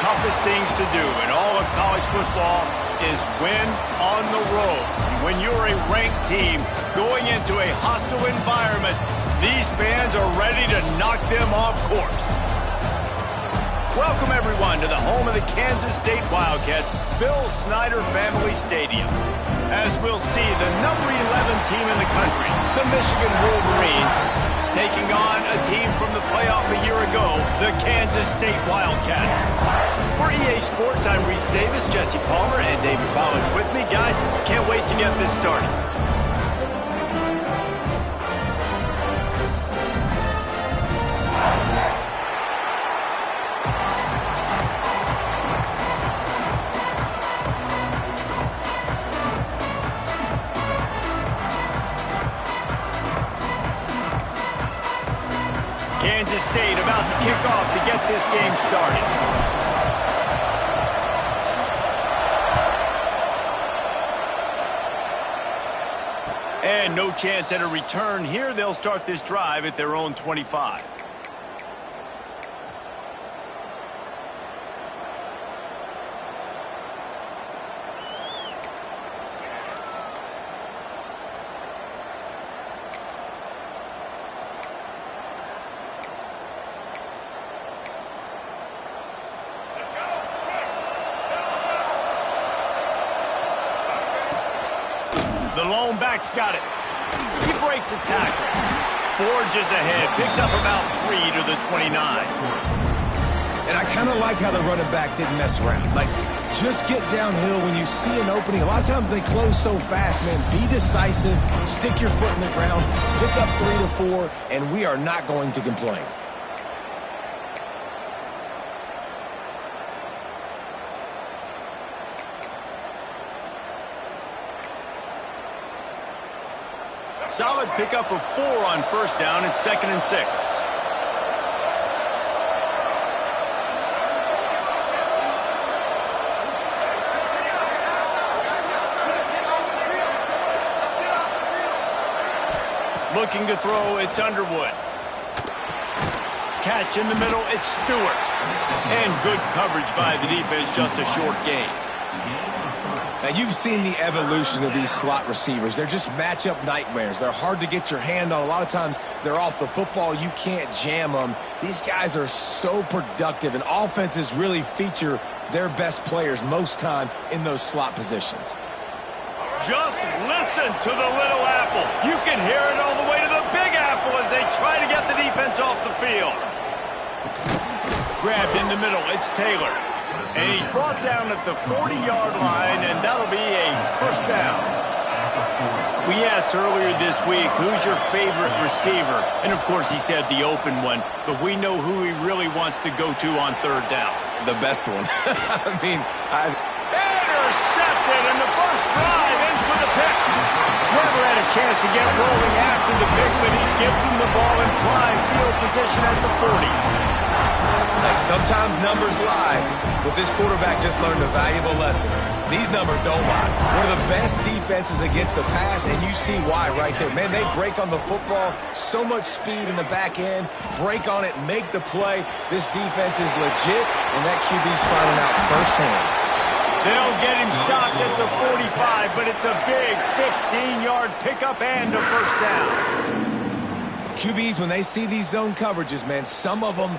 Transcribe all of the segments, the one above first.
toughest things to do in all of college football is win on the road. When you're a ranked team going into a hostile environment, these fans are ready to knock them off course. Welcome, everyone, to the home of the Kansas State Wildcats, Bill Snyder Family Stadium. As we'll see, the number 11 team in the country, the Michigan Wolverines, taking on a team from the playoff a year ago, the Kansas State Wildcats. For EA Sports, I'm Reese Davis, Jesse Palmer, and David Pollack with me. Guys, can't wait to get this started. Kansas State about to kick off to get this game started. And no chance at a return here. They'll start this drive at their own 25. The lone back's got it. He breaks a tackle. Forges ahead. Picks up about 3 to the 29. And I kind of like how the running back didn't mess around. Like, just get downhill when you see an opening. A lot of times they close so fast, man. Be decisive. Stick your foot in the ground. Pick up 3 to 4, and we are not going to complain. Solid pickup of 4 on first down. It's 2nd and 6. Looking to throw, it's Underwood. Catch in the middle, it's Stewart. And good coverage by the defense, just a short gain. Now, you've seen the evolution of these slot receivers. They're just matchup nightmares. They're hard to get your hand on. A lot of times, they're off the football. You can't jam them. These guys are so productive, and offenses really feature their best players most time in those slot positions. Just listen to the little apple. You can hear it all the way to the big apple as they try to get the defense off the field. Grabbed in the middle, it's Taylor. And he's brought down at the 40-yard line, and that'll be a first down. We asked earlier this week, who's your favorite receiver? And, of course, he said the open one, but we know who he really wants to go to on third down. The best one. Intercepted, and the first drive ends with a pick. Never had a chance to get rolling after the pick, but he gives him the ball in prime field position at the 40. Hey, sometimes numbers lie, but this quarterback just learned a valuable lesson. These numbers don't lie. One of the best defenses against the pass, and you see why right there. Man, they break on the football, so much speed in the back end, break on it, make the play. This defense is legit, and that QB's finding out firsthand. They'll get him stopped at the 45, but it's a big 15-yard pickup and a first down. QBs, when they see these zone coverages, man, some of them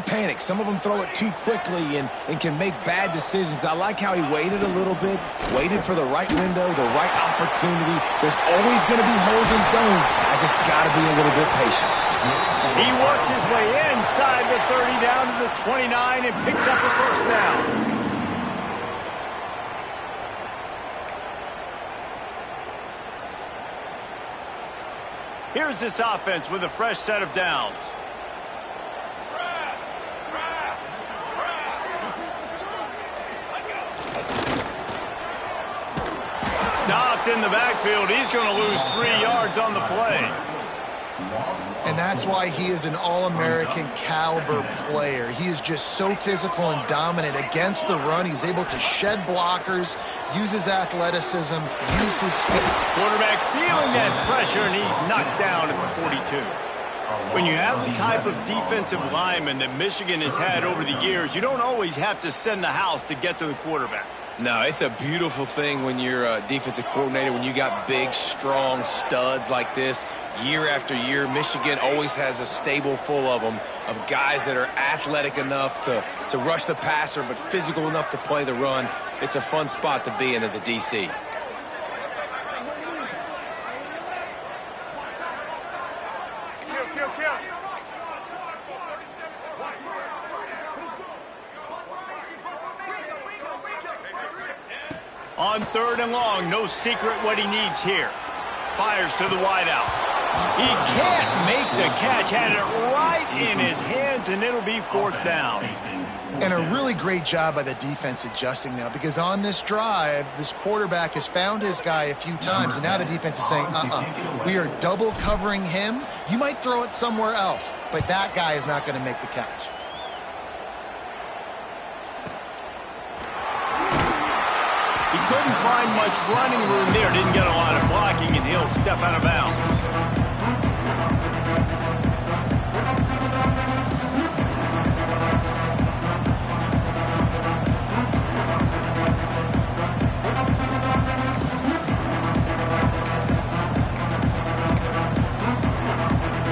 panic. Some of them throw it too quickly and can make bad decisions. I like how he waited a little bit, waited for the right window, the right opportunity. There's always going to be holes in zones. I just got to be a little bit patient. He works his way inside the 30 down to the 29 and picks up a first down. Here's this offense with a fresh set of downs. Stopped in the backfield. He's going to lose 3 yards on the play. And that's why he is an All-American caliber player. He is just so physical and dominant against the run. He's able to shed blockers, use his athleticism, use his skill. Quarterback feeling that pressure, and he's knocked down at the 42. When you have the type of defensive lineman that Michigan has had over the years, you don't always have to send the house to get to the quarterback. No, it's a beautiful thing when you're a defensive coordinator, when you got big, strong studs like this. Year after year, Michigan always has a stable full of them, of guys that are athletic enough to rush the passer, but physical enough to play the run. It's a fun spot to be in as a DC. On 3rd and long, no secret what he needs here. Fires to the wideout. He can't make the catch. Had it right in his hands, and it'll be 4th down. And a really great job by the defense adjusting now, because on this drive, this quarterback has found his guy a few times, and now the defense is saying, we are double covering him. You might throw it somewhere else, but that guy is not going to make the catch. He couldn't find much running room there. Didn't get a lot of blocking, and he'll step out of bounds.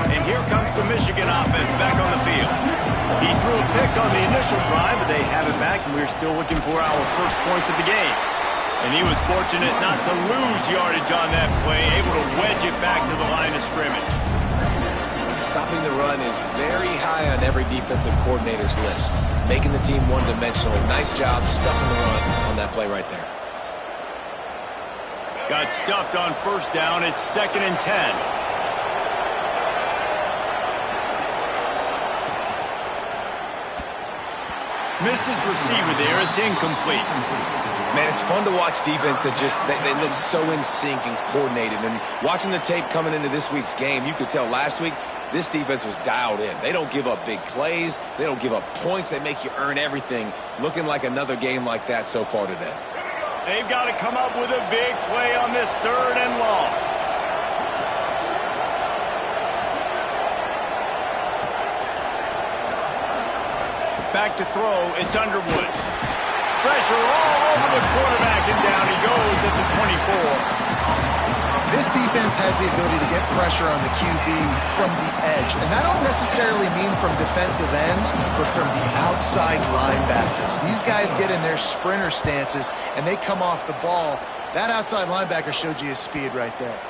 And here comes the Michigan offense back on the field. He threw a pick on the initial drive, but they have it back, and we're still looking for our first points of the game. And he was fortunate not to lose yardage on that play, able to wedge it back to the line of scrimmage. Stopping the run is very high on every defensive coordinator's list. Making the team one-dimensional. Nice job stuffing the run on that play right there. Got stuffed on 1st down. It's 2nd and 10. Missed his receiver there. It's incomplete. Man, it's fun to watch defense that just, they look so in sync and coordinated. And watching the tape coming into this week's game, you could tell last week, this defense was dialed in. They don't give up big plays. They don't give up points. They make you earn everything. Looking like another game like that so far today. They've got to come up with a big play on this 3rd and long. Back to throw. It's Underwood. Pressure all over the quarterback, and down he goes at the 24. This defense has the ability to get pressure on the QB from the edge, and that don't necessarily mean from defensive ends, but from the outside linebackers. These guys get in their sprinter stances, and they come off the ball. That outside linebacker showed you his speed right there.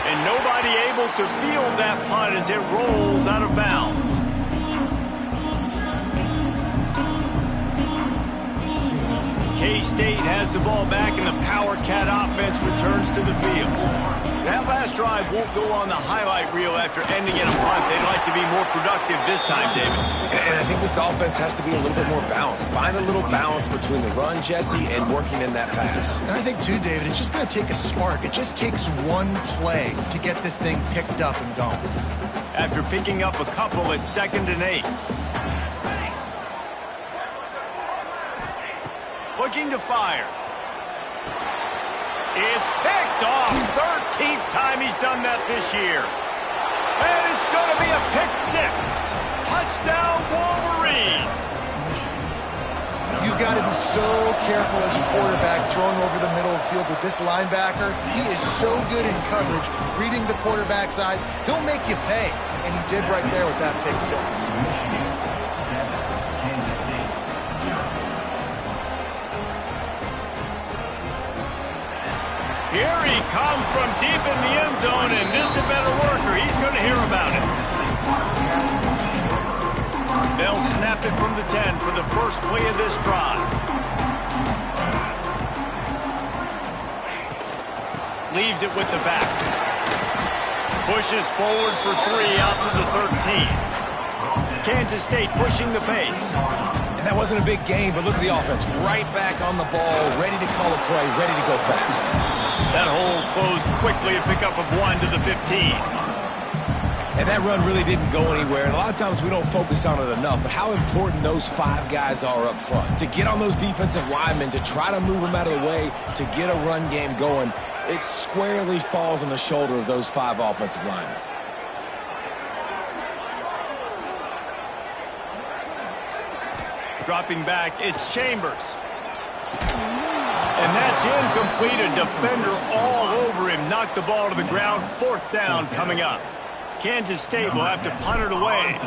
And nobody able to field that punt as it rolls out of bounds. K-State has the ball back, and the Power Cat offense returns to the field. That last drive won't go on the highlight reel after ending in a punt. They'd like to be more productive this time, David. And I think this offense has to be a little bit more balanced. Find a little balance between the run, Jesse, and working in that pass. And I think, too, David, it's just going to take a spark. It just takes one play to get this thing picked up and going. After picking up a couple at 2nd and 8. Looking to fire. It's picked off. 13th time he's done that this year. And it's going to be a pick 6. Touchdown, Wolverines. You've got to be so careful as a quarterback throwing over the middle of the field with this linebacker. He is so good in coverage, reading the quarterback's eyes. He'll make you pay, and he did right there with that pick 6. Here he comes from deep in the end zone, and this is a better worker. He's going to hear about it. They'll snap it from the 10 for the first play of this drive. Leaves it with the back. Pushes forward for 3 out to the 13. Kansas State pushing the pace. And that wasn't a big game, but look at the offense. Right back on the ball, ready to call a play, ready to go fast. That hole closed quickly, a pickup of 1 to the 15. And that run really didn't go anywhere. And a lot of times we don't focus on it enough, but how important those 5 guys are up front. To get on those defensive linemen, to try to move them out of the way, to get a run game going, it squarely falls on the shoulder of those 5 offensive linemen. Dropping back, it's Chambers. And that's incomplete. A defender all over him. Knocked the ball to the ground. 4th down coming up. Kansas State will have to punt it away.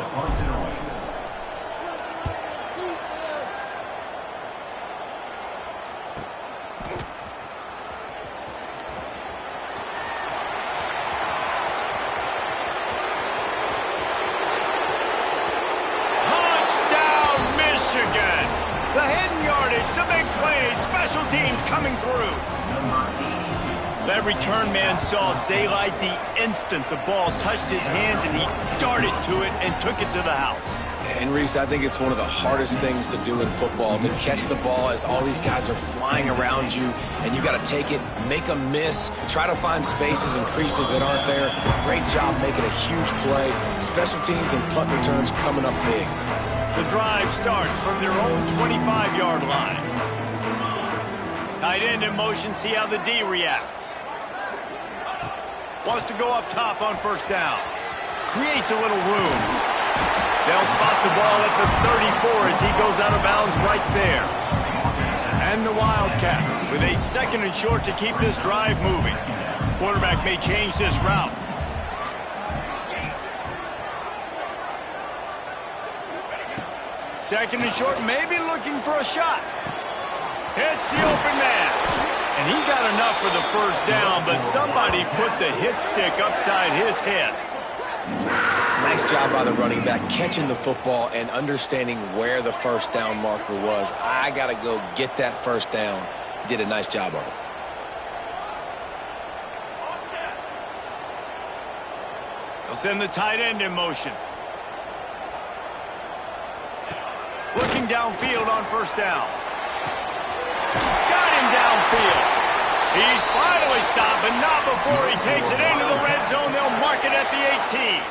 Touchdown, Michigan! The hidden yardage, the big play, special teams coming through. That return man saw daylight the instant the ball touched his hands, and he darted to it and took it to the house. And Reese, I think it's one of the hardest things to do in football, to catch the ball as all these guys are flying around you, and you got to take it, make a miss, try to find spaces and creases that aren't there. Great job making a huge play. Special teams and punt returns coming up big. The drive starts from their own 25-yard line. Tight end in motion, see how the D reacts. Wants to go up top on 1st down. Creates a little room. They'll spot the ball at the 34 as he goes out of bounds right there. And the Wildcats with a 2nd and short to keep this drive moving. Quarterback may change this route. Second and short, maybe looking for a shot. Hits the open man. And he got enough for the 1st down, but somebody put the hit stick upside his head. Nice job by the running back, catching the football and understanding where the 1st down marker was. I got to go get that 1st down. He did a nice job of it. They'll send the tight end in motion. Looking downfield on 1st down. Got him downfield. He's finally stopped, but not before he takes it into the red zone. They'll mark it at the 18.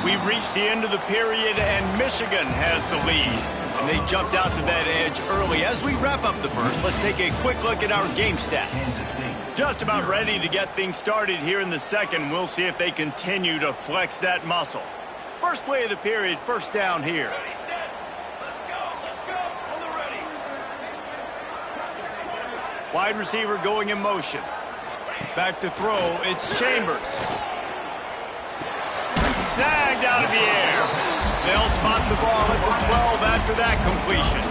We've reached the end of the period, and Michigan has the lead. And they jumped out to that edge early. As we wrap up the first, let's take a quick look at our game stats. Just about ready to get things started here in the second. We'll see if they continue to flex that muscle. First play of the period, 1st down here. Wide receiver going in motion. Back to throw, it's Chambers. Snagged out of the air. They'll spot the ball at the 12 after that completion.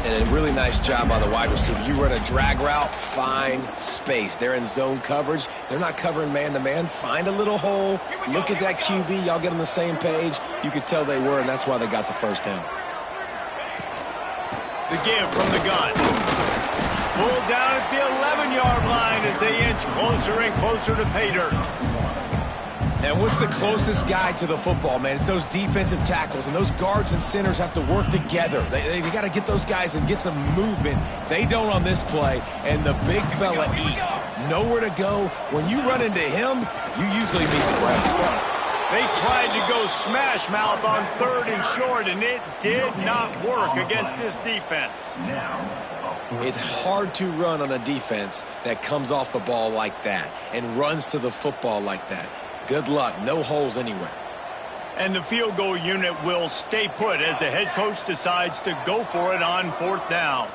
And a really nice job by the wide receiver. You run a drag route, find space. They're in zone coverage. They're not covering man-to-man. Find a little hole. Look at that QB. Y'all get on the same page. You could tell they were, and that's why they got the 1st down. The give from the gun. Pulled down at the 11-yard line as they inch closer and closer to pay dirt. And what's the closest guy to the football, man? It's those defensive tackles, and those guards and centers have to work together. They got to get those guys and get some movement. They don't on this play, and the big fella eats. Nowhere to go. When you run into him, you usually meet the ground. They tried to go smash mouth on 3rd and short, and it did not work against this defense. It's hard to run on a defense that comes off the ball like that and runs to the football like that. Good luck. No holes anywhere. And the field goal unit will stay put as the head coach decides to go for it on 4th down.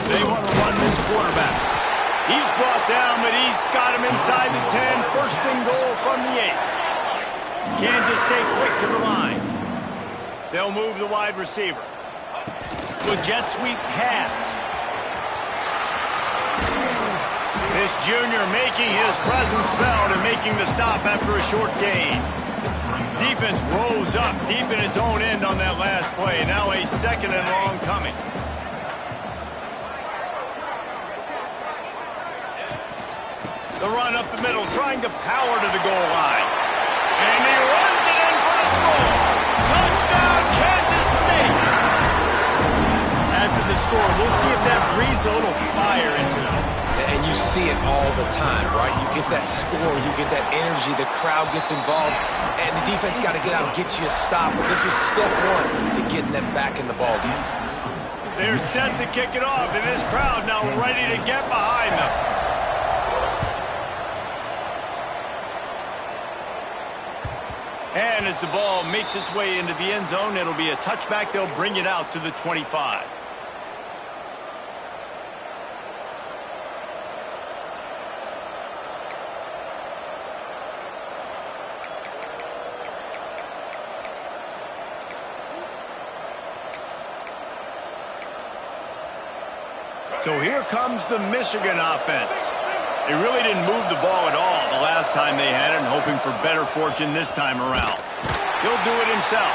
They want to run this quarterback. He's brought down, but he's got him inside the 10. 1st and goal from the 8. Kansas State quick to the line. They'll move the wide receiver. The jet sweep pass. This junior making his presence felt and making the stop after a short gain. Defense rose up deep in its own end on that last play. Now a 2nd and long coming. The run up the middle, trying to power to the goal line. And he runs it in for the score. Touchdown, Kansas State. After the score, we'll see if that breathes a little fire into them. And you see it all the time, right? You get that score, you get that energy, the crowd gets involved, and the defense got to get out and get you a stop. But this was step one to getting them back in the ballgame. They're set to kick it off, and this crowd now ready to get behind them. And as the ball makes its way into the end zone, it'll be a touchback. They'll bring it out to the 25. So here comes the Michigan offense. They really didn't move the ball at all the last time they had it, and hoping for better fortune this time around. He'll do it himself.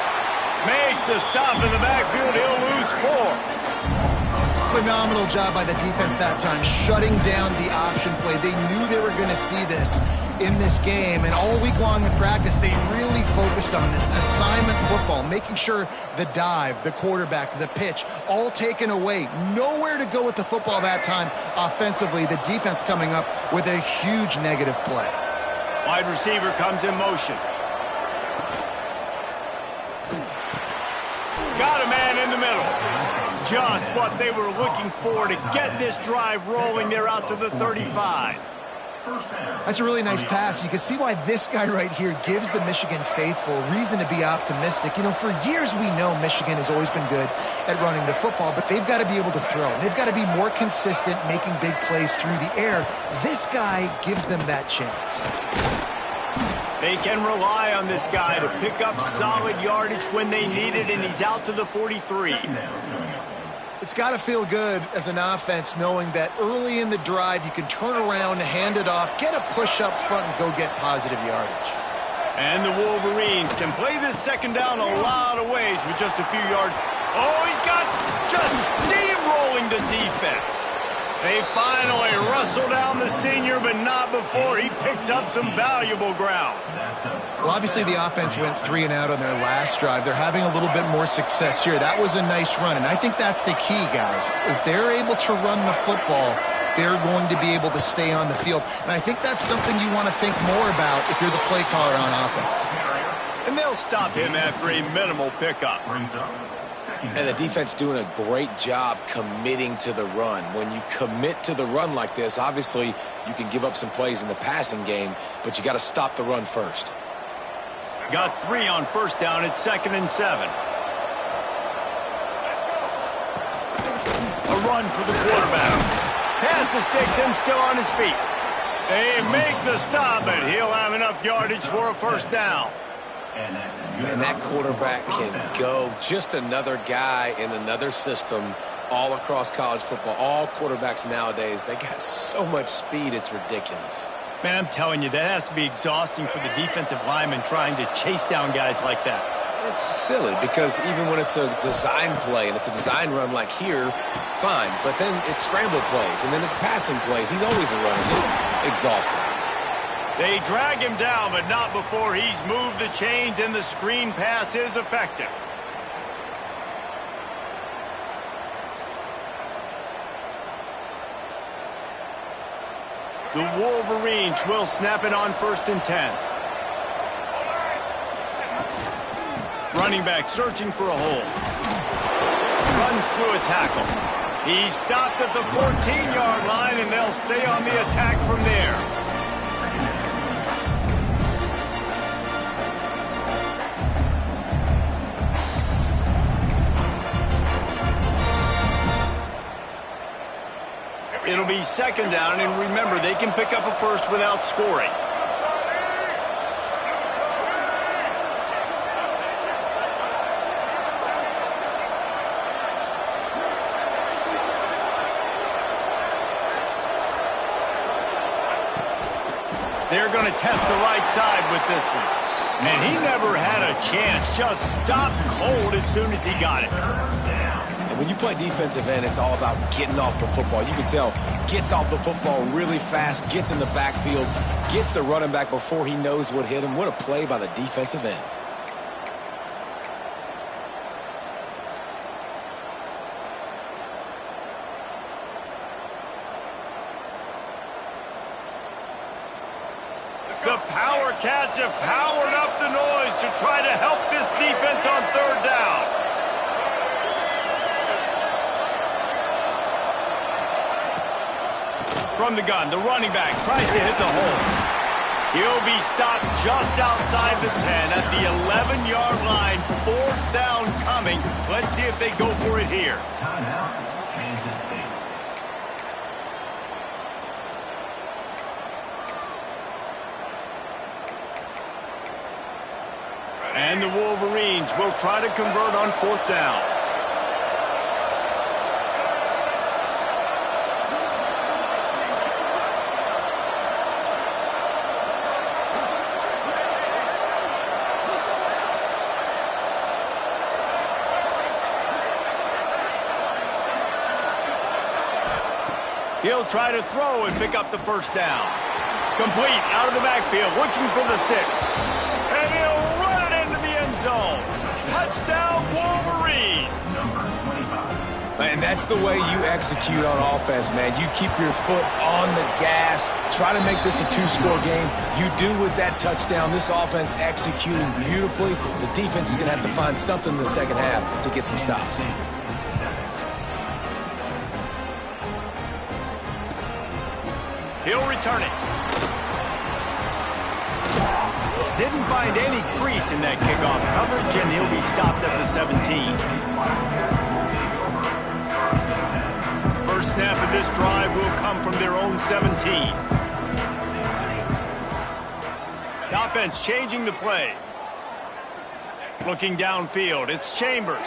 Makes a stop in the backfield. He'll lose 4. Phenomenal job by the defense that time, shutting down the option play. They knew they were going to see this in this game, and all week long in practice, they really focused on this assignment football, making sure the dive, the quarterback, the pitch, all taken away. Nowhere to go with the football that time offensively. The defense coming up with a huge negative play. Wide receiver comes in motion. Got a man in the middle. Just what they were looking for to get this drive rolling. They're out to the 35. That's a really nice pass. You can see why this guy right here gives the Michigan faithful reason to be optimistic. You know, for years we know Michigan has always been good at running the football, but they've got to be able to throw. They've got to be more consistent, making big plays through the air. This guy gives them that chance. They can rely on this guy to pick up solid yardage when they need it, and he's out to the 43. It's got to feel good as an offense knowing that early in the drive you can turn around, hand it off, get a push up front, and go get positive yardage. And the Wolverines can play this second down a lot of ways with just a few yards. Oh, he's got just steamrolling the defense. They finally wrestle down the senior, but not before he picks up some valuable ground. Well, obviously the offense went 3 and out on their last drive. They're having a little bit more success here. That was a nice run, and I think that's the key, guys. If they're able to run the football, they're going to be able to stay on the field. And I think that's something you want to think more about if you're the play caller on offense. And they'll stop him after a minimal pickup. And the defense doing a great job committing to the run. When you commit to the run like this, obviously you can give up some plays in the passing game, but you got to stop the run first. Got 3 on first down. It's 2nd and 7. A run for the quarterback. Pass the sticks and still on his feet. They make the stop, but he'll have enough yardage for a first down. Man, that quarterback can go. Just another guy in another system all across college football. All quarterbacks nowadays, they got so much speed, it's ridiculous. Man, I'm telling you, that has to be exhausting for the defensive lineman trying to chase down guys like that. It's silly because even when it's a design play and it's a design run like here, fine. But then it's scramble plays and then it's passing plays. He's always a runner, just exhausting. They drag him down, but not before he's moved the chains, and the screen pass is effective. The Wolverines will snap it on 1st and 10. Running back searching for a hole. Runs through a tackle. He's stopped at the 14-yard line, and they'll stay on the attack from there. It'll be 2nd down, and remember, they can pick up a first without scoring. They're going to test the right side with this one. And he never had a chance. Just stopped cold as soon as he got it. And when you play defensive end, it's all about getting off the football. You can tell, gets off the football really fast, gets in the backfield, gets the running back before he knows what hit him. What a play by the defensive end. offense have powered up the noise to try to help this defense on third down. From the gun, the running back tries to hit the hole. He'll be stopped just outside the 10 at the 11-yard line. Fourth down coming. Let's see if they go for it here. And the Wolverines will try to convert on fourth down. He'll try to throw and pick up the first down. Complete out of the backfield, looking for the sticks. And he'll run it into the end zone. Touchdown, Wolverines. And that's the way you execute on offense, man. You keep your foot on the gas. Try to make this a two-score game. You do with that touchdown. This offense executing beautifully. The defense is going to have to find something in the second half to get some stops. He'll return it. Didn't find any crease in that kickoff coverage, and he'll be stopped at the 17. First snap of this drive will come from their own 17. The offense changing the play. Looking downfield, it's Chambers.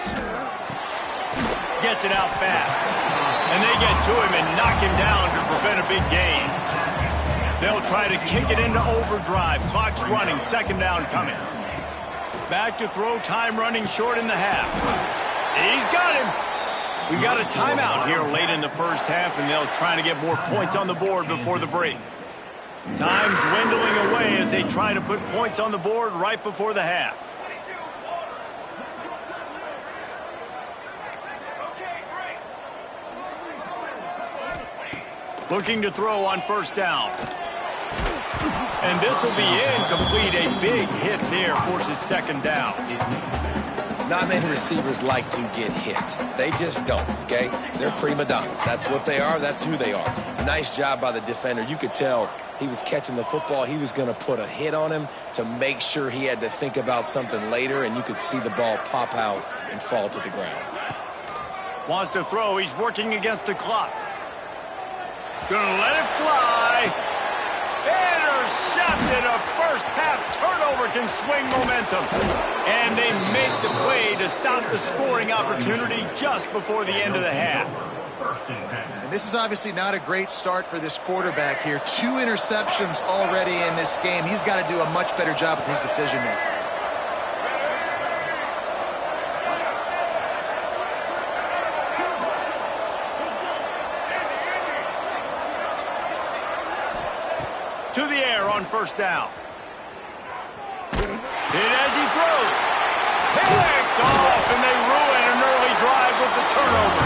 Gets it out fast. And they get to him and knock him down to prevent a big gain. They'll try to kick it into overdrive. Clock's running, second down coming. Back to throw, time running short in the half. He's got him. We got a timeout here late in the first half, and they'll try to get more points on the board before the break. Time dwindling away as they try to put points on the board right before the half. Looking to throw on first down. And this will be incomplete. A big hit there forces second down. Not many receivers like to get hit. They just don't, okay? They're prima donnas. That's what they are. That's who they are. Nice job by the defender. You could tell he was catching the football. He was going to put a hit on him to make sure he had to think about something later, and you could see the ball pop out and fall to the ground. Wants to throw. He's working against the clock. Gonna let it fly. Intercepted. A first half turnover can swing momentum. And they make the play to stop the scoring opportunity just before the end of the half. And this is obviously not a great start for this quarterback here. 2 interceptions already in this game. He's got to do a much better job with his decision making. To the air on first down. Hit as he throws. Picked off, and they ruin an early drive with the turnover.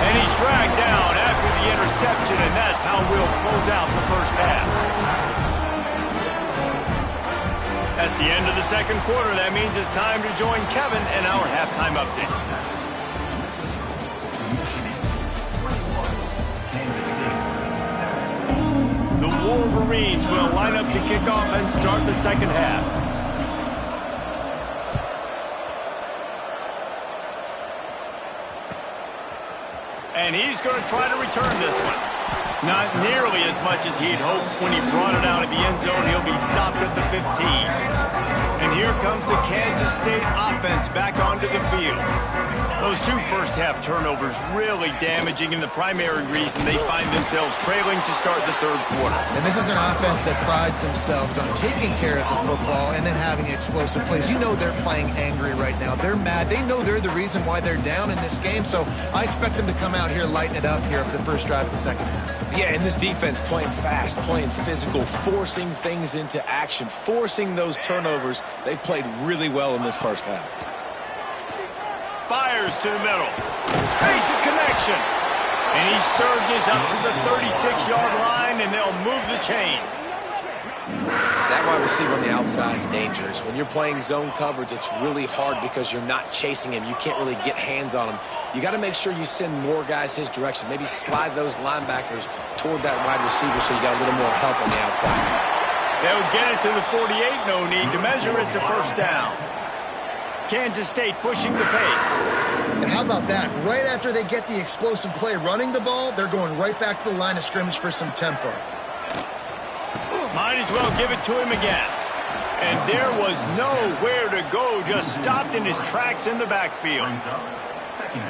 And he's dragged down after the interception, and that's how we'll close out the first half. That's the end of the second quarter. That means it's time to join Kevin in our halftime update. The Wolverines will line up to kick off and start the second half. And he's going to try to return this one. Not nearly as much as he'd hoped when he brought it out of the end zone. He'll be stopped at the 15. And here comes the Kansas State offense back onto the field. Those 2 first-half turnovers really damaging, and the primary reason they find themselves trailing to start the third quarter. And this is an offense that prides themselves on taking care of the football and then having explosive plays. You know they're playing angry right now. They're mad. They know they're the reason why they're down in this game, so I expect them to come out here, lighten it up here for the first drive of the second half. Yeah, and this defense playing fast, playing physical, forcing things into action, forcing those turnovers. They've played really well in this first half. Fires to the middle. Creates a connection. And he surges up to the 36-yard line, and they'll move the chains. That that wide receiver on the outside is dangerous. When you're playing zone coverage, it's really hard because you're not chasing him. You can't really get hands on him. You got to make sure you send more guys his direction. Maybe slide those linebackers toward that wide receiver so you got a little more help on the outside. They'll get it to the 48. No need to measure. It's a first down. Kansas State pushing the pace. And how about that? Right after they get the explosive play running the ball, they're going right back to the line of scrimmage for some tempo. Might as well give it to him again. And there was nowhere to go, just stopped in his tracks in the backfield.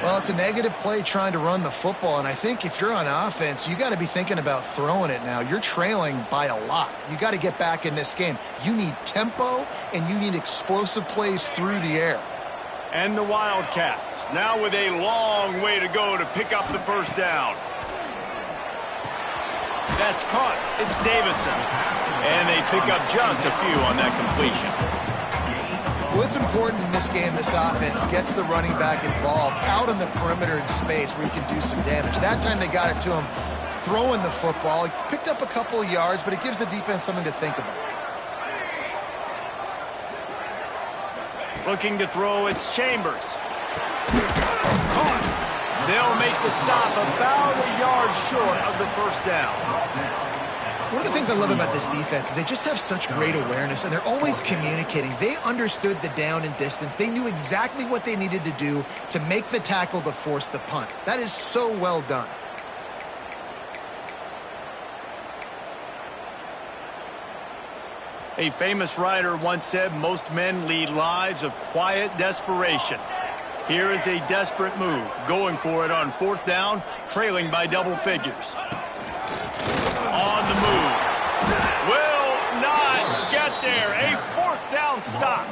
Well, it's a negative play trying to run the football, and I think if you're on offense, you got to be thinking about throwing it now. You're trailing by a lot. You got to get back in this game. You need tempo, and you need explosive plays through the air. And the Wildcats, now with a long way to go to pick up the first down. That's caught. It's Davison. And they pick up just a few on that completion. Well, it's important in this game, this offense gets the running back involved out on the perimeter in space where he can do some damage. That time they got it to him throwing the football. He picked up a couple of yards, but it gives the defense something to think about. Looking to throw, it's Chambers. Caught. They'll make the stop about a yard short of the first down. One of the things I love about this defense is they just have such great awareness, and they're always communicating. They understood the down and distance. They knew exactly what they needed to do to make the tackle to force the punt. That is so well done. A famous writer once said, most men lead lives of quiet desperation. Here is a desperate move, going for it on fourth down, trailing by double figures. On the move. Will not get there. A fourth down stop.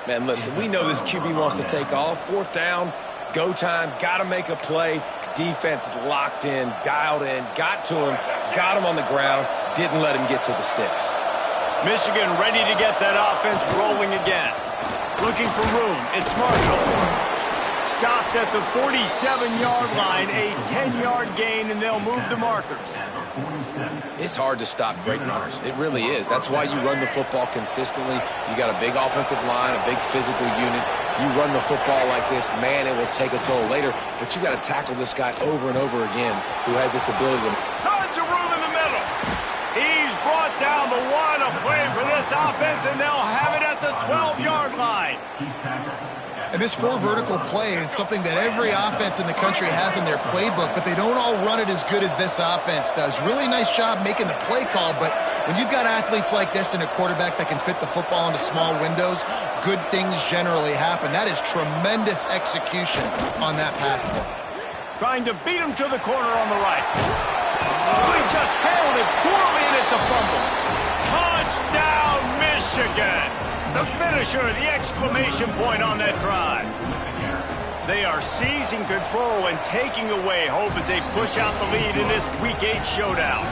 Man, listen, we know this QB wants to take off. Fourth down, go time, got to make a play. Defense locked in, dialed in, got to him, got him on the ground, didn't let him get to the sticks. Michigan ready to get that offense rolling again. Looking for room. It's Marshall. Stopped at the 47-yard line, a 10-yard gain, and they'll move the markers. It's hard to stop great runners. It really is. That's why you run the football consistently. You got a big offensive line, a big physical unit. You run the football like this, man, it will take a toll later. But you got to tackle this guy over and over again who has this ability to... Tons of room in the middle. He's brought down the one, a play for this offense, and they'll have it at the 12-yard line. And this four vertical play is something that every offense in the country has in their playbook, but they don't all run it as good as this offense does. Really nice job making the play call, but when you've got athletes like this and a quarterback that can fit the football into small windows, good things generally happen. That is tremendous execution on that pass play. Trying to beat him to the corner on the right. Oh, he just handled it poorly, and it's a fumble. Touchdown, Michigan! The finisher, the exclamation point on that drive. They are seizing control and taking away hope as they push out the lead in this Week 8 showdown.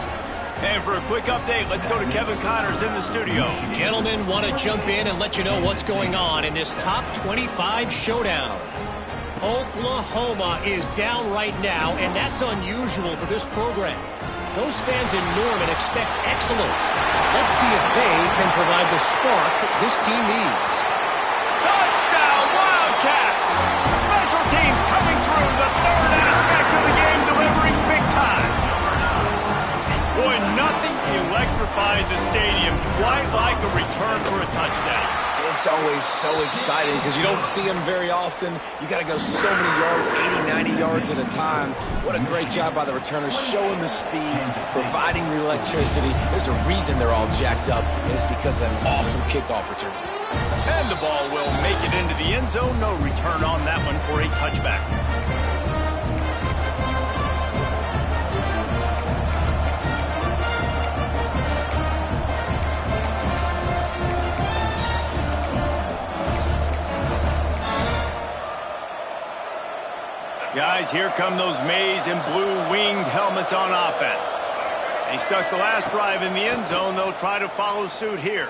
And for a quick update, let's go to Kevin Connors in the studio. Gentlemen, want to jump in and let you know what's going on in this top 25 showdown. Oklahoma is down right now, and that's unusual for this program. Those fans in Norman expect excellence. Let's see if they can provide the spark this team needs. Touchdown, Wildcats! Special teams coming through, the third aspect of the game, delivering big time. Boy, nothing electrifies a stadium quite like a return for a touchdown. It's always so exciting because you don't see them very often. You got to go so many yards, 80, 90 yards at a time. What a great job by the returners, showing the speed, providing the electricity. There's a reason they're all jacked up, and it's because of that awesome kickoff return. And the ball will make it into the end zone. No return on that one for a touchback. Guys, here come those maize and blue winged helmets on offense. They stuck the last drive in the end zone. They'll try to follow suit here.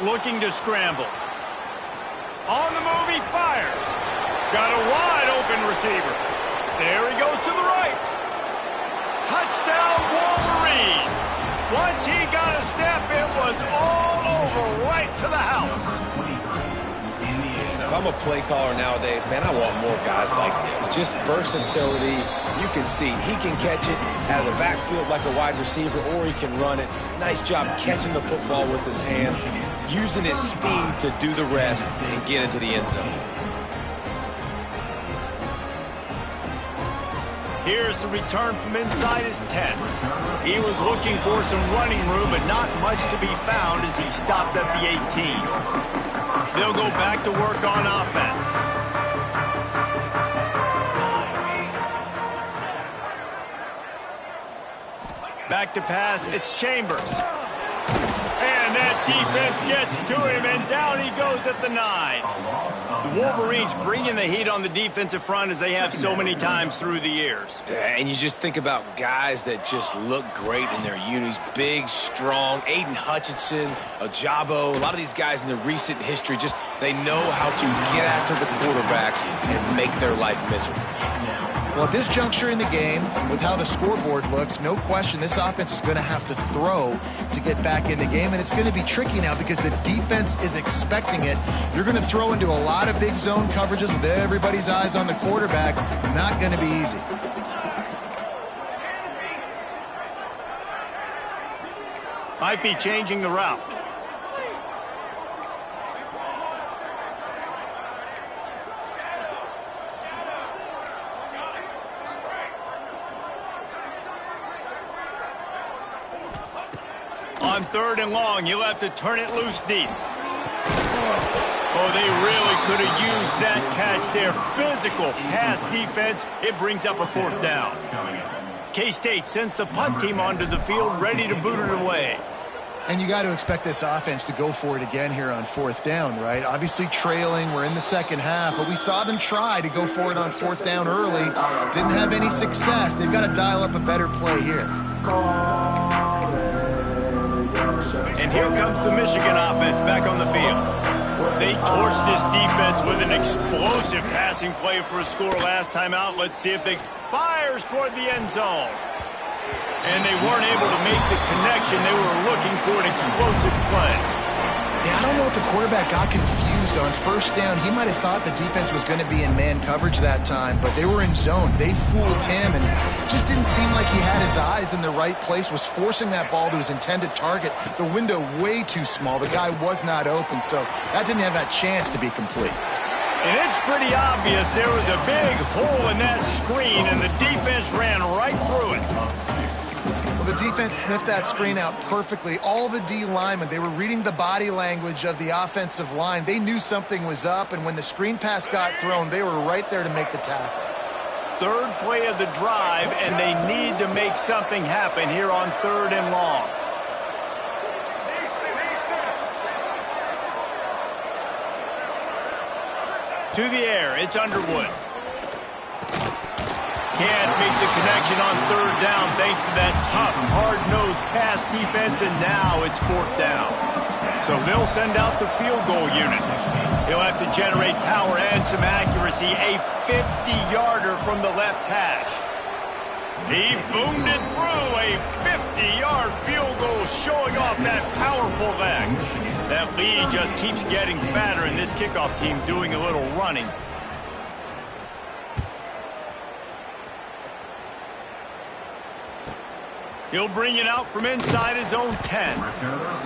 Looking to scramble. On the move, he fires. Got a wide open receiver. There he goes to the right. Touchdown, Wolverines. Once he got a step, it was all I'm a play caller nowadays, man, I want more guys like this. Just versatility. You can see he can catch it out of the backfield like a wide receiver, or he can run it. Nice job catching the football with his hands, using his speed to do the rest and get into the end zone. Here's the return from inside his 10. He was looking for some running room, but not much to be found as he stopped at the 18. They'll go back to work on offense. Back to pass, it's Chambers. And that defense gets to him, and down he goes at the 9. The Wolverines bringing the heat on the defensive front as they have so many times through the years. And you just think about guys that just look great in their unis. Big, strong, Aiden Hutchinson, Ajabo, a lot of these guys in the recent history, just they know how to get after the quarterbacks and make their life miserable. Well, at this juncture in the game, with how the scoreboard looks, no question this offense is going to have to throw to get back in the game, and it's going to be tricky now because the defense is expecting it. You're going to throw into a lot of big zone coverages with everybody's eyes on the quarterback. Not going to be easy. Might be changing the route. On 3rd and long, you'll have to turn it loose deep. Oh, they really could have used that catch there. Physical pass defense. It brings up a 4th down. K-State sends the punt team onto the field, ready to boot it away. And you got to expect this offense to go for it again here on 4th down, right? Obviously trailing, we're in the second half, but we saw them try to go for it on 4th down early. Didn't have any success. They've got to dial up a better play here. And here comes the Michigan offense back on the field. They torched this defense with an explosive passing play for a score last time out. Let's see if they fires toward the end zone. And they weren't able to make the connection. They were looking for an explosive play. Yeah, I don't know if the quarterback got confused on 1st down. He might have thought the defense was going to be in man coverage that time, but they were in zone. They fooled him, and it just didn't seem like he had his eyes in the right place, was forcing that ball to his intended target. The window way too small. The guy was not open, so that didn't have that chance to be complete. And it's pretty obvious there was a big hole in that screen, and the defense ran right through it. The defense sniffed that screen out perfectly. All the D linemen, they were reading the body language of the offensive line. They knew something was up, and when the screen pass got thrown, they were right there to make the tackle. 3rd play of the drive, and they need to make something happen here on 3rd and long. To the air, it's Underwood. Can't make the connection on 3rd down thanks to that tough, hard-nosed pass defense, and now it's 4th down. So they'll send out the field goal unit. He'll have to generate power and some accuracy. A 50-yarder from the left hash. He boomed it through. A 50-yard field goal showing off that powerful leg. That lead just keeps getting fatter, and this kickoff team doing a little running. He'll bring it out from inside his own 10.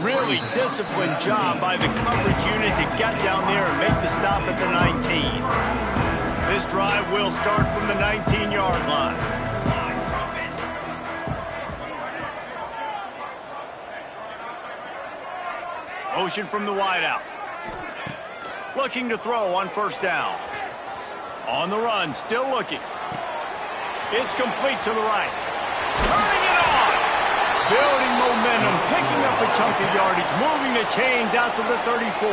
Really disciplined job by the coverage unit to get down there and make the stop at the 19. This drive will start from the 19-yard line. Motion from the wideout. Looking to throw on 1st down. On the run, still looking. It's complete to the right. Turning it on! Building momentum, picking up a chunk of yardage, moving the chains out to the 34.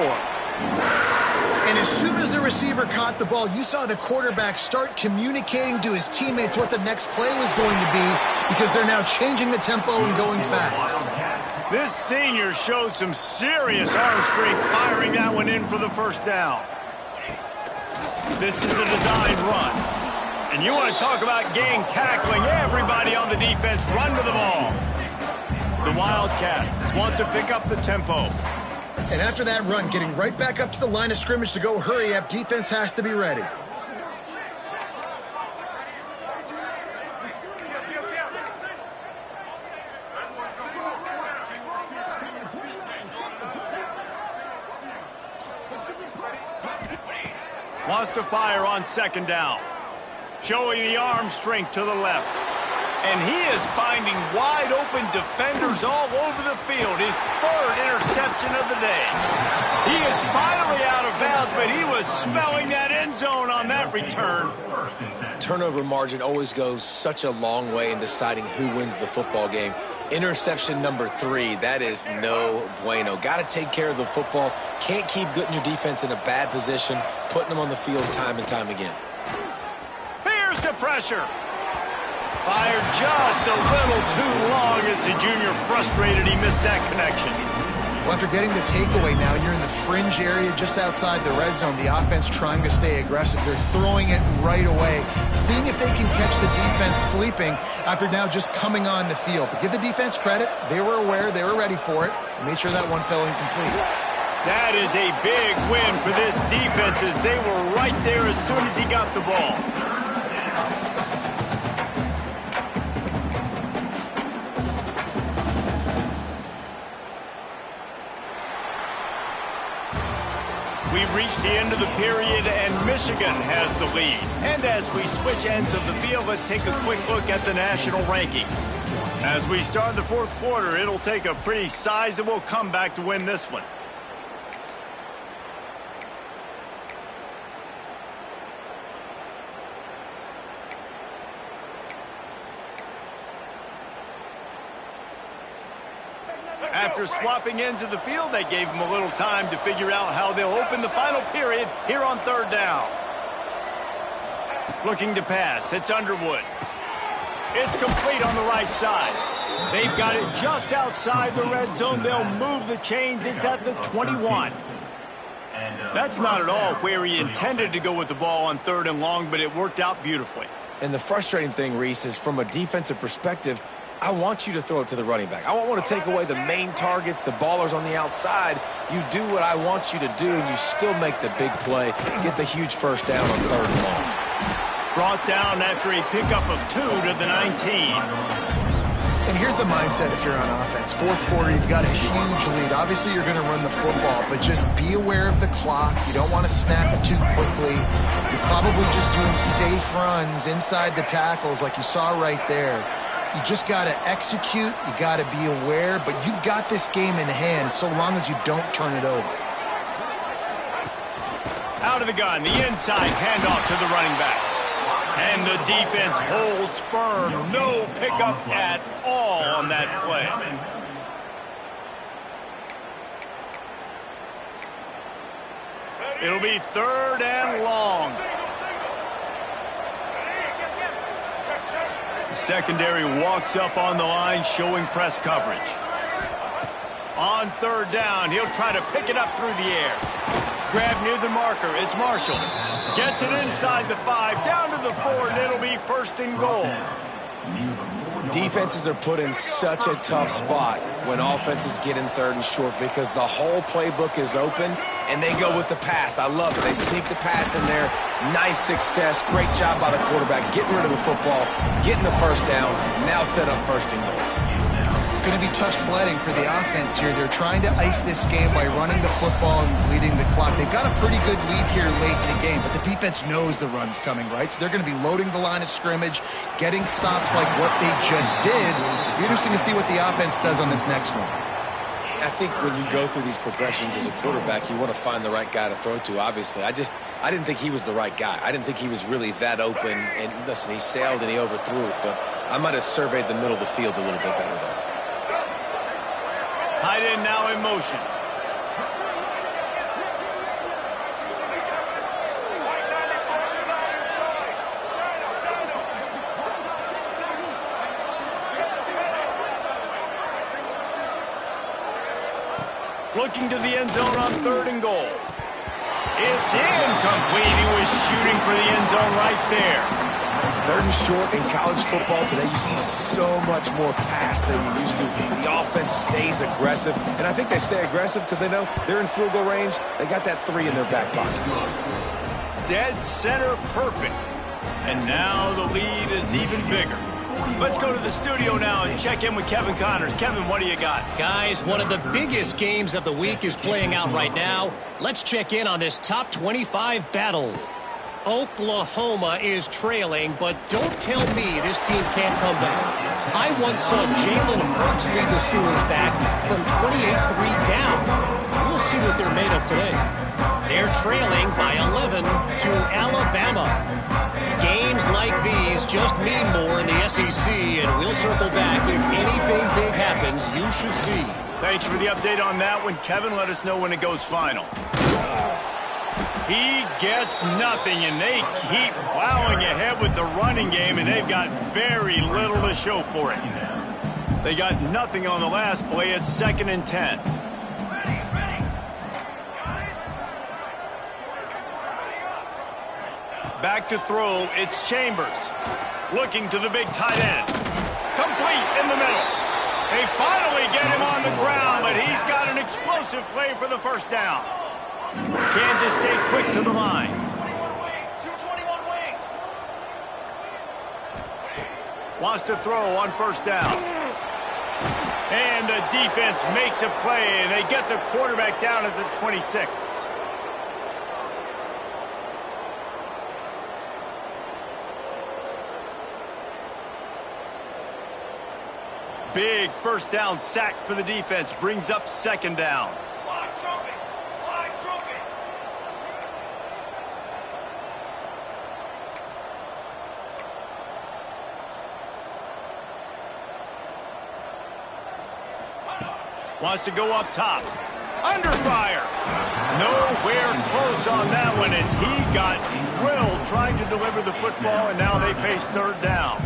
And as soon as the receiver caught the ball, you saw the quarterback start communicating to his teammates what the next play was going to be, because they're now changing the tempo and going fast. This senior showed some serious arm strength, firing that one in for the 1st down. This is a designed run. And you want to talk about gang tackling, everybody on the defense run to the ball. The Wildcats want to pick up the tempo. And after that run, getting right back up to the line of scrimmage to go hurry up, defense has to be ready. Wants to fire on second down. Showing the arm strength to the left. And he is finding wide-open defenders all over the field. His third interception of the day. He is finally out of bounds, but he was smelling that end zone on that return. Turnover margin always goes such a long way in deciding who wins the football game. Interception number 3, that is no bueno. Got to take care of the football. Can't keep getting your defense in a bad position, putting them on the field time and time again. Here's the pressure. Fired just a little too long as the junior frustrated he missed that connection. Well, after getting the takeaway now, you're in the fringe area just outside the red zone. The offense trying to stay aggressive. They're throwing it right away, seeing if they can catch the defense sleeping after now just coming on the field. But give the defense credit. They were aware. They were ready for it. Made sure that one fell incomplete. That is a big win for this defense as they were right there as soon as he got the ball. We've reached the end of the period, and Michigan has the lead. And as we switch ends of the field, let's take a quick look at the national rankings. As we start the fourth quarter, it'll take a pretty sizable comeback to win this one. After swapping ends of the field, they gave them a little time to figure out how they'll open the final period here on third down. Looking to pass. It's Underwood. It's complete on the right side. They've got it just outside the red zone. They'll move the chains. It's at the 21. That's not at all where he intended to go with the ball on third and long, but it worked out beautifully. And the frustrating thing, Reese, is from a defensive perspective, I want you to throw it to the running back. I want to take away the main targets, the ballers on the outside. You do what I want you to do, and you still make the big play, get the huge first down on third and long. Brought down after a pickup of 2 to the 19. And here's the mindset if you're on offense. Fourth quarter, you've got a huge lead. Obviously, you're going to run the football, but just be aware of the clock. You don't want to snap it too quickly. You're probably just doing safe runs inside the tackles like you saw right there. You just got to execute. You got to be aware, but you've got this game in hand so long as you don't turn it over. Out of the gun, the inside handoff to the running back. And the defense holds firm. No pickup at all on that play. It'll be third and long. Secondary walks up on the line, showing press coverage. On third down, he'll try to pick it up through the air. Grab near the marker, it's Marshall. Gets it inside the 5, down to the 4, and it'll be first and goal. Defenses are put in such a tough spot when offenses get in third and short because the whole playbook is open and they go with the pass. I love it. They sneak the pass in there. Nice success. Great job by the quarterback getting rid of the football, getting the first down, now set up first and goal. It's going to be tough sledding for the offense here. They're trying to ice this game by running the football and bleeding the clock. They've got a pretty good lead here late in the game, but the defense knows the run's coming, right? So they're going to be loading the line of scrimmage, getting stops like what they just did. It'll be interesting to see what the offense does on this next one. I think when you go through these progressions as a quarterback, you want to find the right guy to throw to, obviously. I didn't think he was the right guy. I didn't think he was really that open. And listen, he sailed and he overthrew it, but I might have surveyed the middle of the field a little bit better there. Tight end now in motion. Looking to the end zone on third and goal. It's incomplete. He was shooting for the end zone right there. Third and short in college football today, you see so much more pass than you used to. The offense stays aggressive, and I think they stay aggressive because they know they're in field goal range. They got that 3 in their back pocket. Dead center perfect. And now the lead is even bigger. Let's go to the studio now and check in with Kevin Connors. Kevin, what do you got? Guys, one of the biggest games of the week is playing out right now. Let's check in on this top 25 battle. Oklahoma is trailing, but don't tell me this team can't come back. I once saw Jalen Hurts lead the Sooners back from 28-3 down. We'll see what they're made of today. They're trailing by 11 to Alabama. Games like these just mean more in the SEC, and we'll circle back if anything big happens you should see. Thanks for the update on that one, Kevin. Let us know when it goes final. He gets nothing, and they keep plowing ahead with the running game, and they've got very little to show for it. They got nothing on the last play. It's 2nd and 10. Back to throw, it's Chambers. Looking to the big tight end. Complete in the middle. They finally get him on the ground, but he's got an explosive play for the first down. Kansas State quick to the line. 221 wing. Wants to throw on first down. And the defense makes a play, and they get the quarterback down at the 26. Big first down sack for the defense. Brings up 2nd down. Wants to go up top. Under fire. Nowhere close on that one as he got drilled trying to deliver the football, and now they face 3rd down.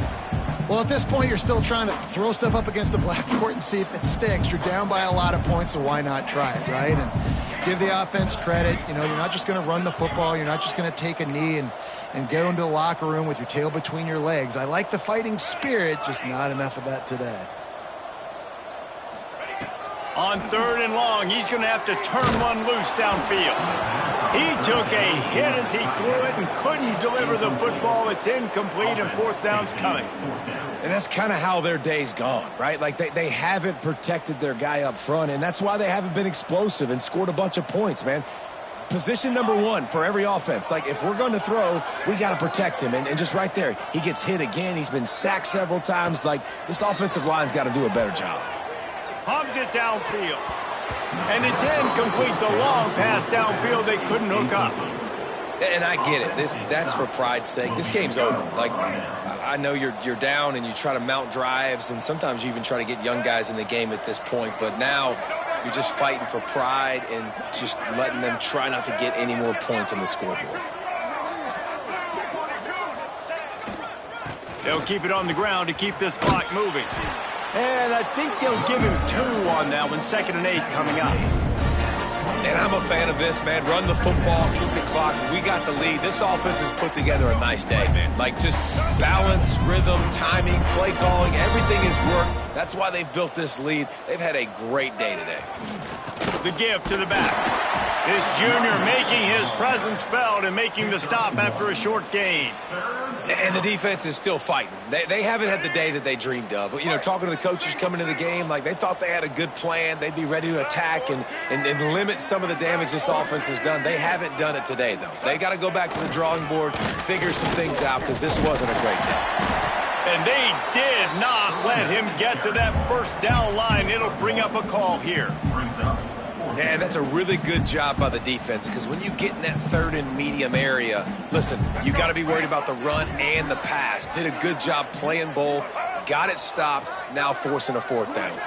Well, at this point, you're still trying to throw stuff up against the blackboard and see if it sticks. You're down by a lot of points, so why not try it, right? And give the offense credit. You know, you're not just going to run the football. You're not just going to take a knee and get into the locker room with your tail between your legs. I like the fighting spirit, just not enough of that today. On 3rd and long, he's going to have to turn one loose downfield. He took a hit as he threw it and couldn't deliver the football. It's incomplete, and 4th down's coming. And that's kind of how their day's gone, right? Like they haven't protected their guy up front, and that's why they haven't been explosive and scored a bunch of points, man. Position number 1 for every offense. Like, if we're going to throw, we got to protect him. And just right there, he gets hit again. He's been sacked several times. Like, this offensive line's got to do a better job. Hubs it downfield. And it's incomplete. The long pass downfield they couldn't hook up. And I get it. That's for pride's sake. This game's over. Like, I know you're down and you try to mount drives, and sometimes you even try to get young guys in the game at this point. But now you're just fighting for pride and just letting them try not to get any more points on the scoreboard. They'll keep it on the ground to keep this clock moving. And I think they'll give him 2 on that one. 2nd and 8 coming up. And I'm a fan of this, man. Run the football, keep the clock. We got the lead. This offense has put together a nice day, man. Like, just balance, rhythm, timing, play calling, everything has worked. That's why they've built this lead. They've had a great day today. The give to the back. This junior making his presence felt and making the stop after a short gain. And the defense is still fighting. They haven't had the day that they dreamed of. You know, talking to the coaches coming into the game, like, they thought they had a good plan. They'd be ready to attack and limit some of the damage this offense has done. They haven't done it today, though. They got to go back to the drawing board, figure some things out, because this wasn't a great day. And they did not let him get to that first down line. It'll bring up a call here. Yeah, that's a really good job by the defense, because when you get in that 3rd and medium area, listen, you got to be worried about the run and the pass. Did a good job playing both, got it stopped, now forcing a 4th down.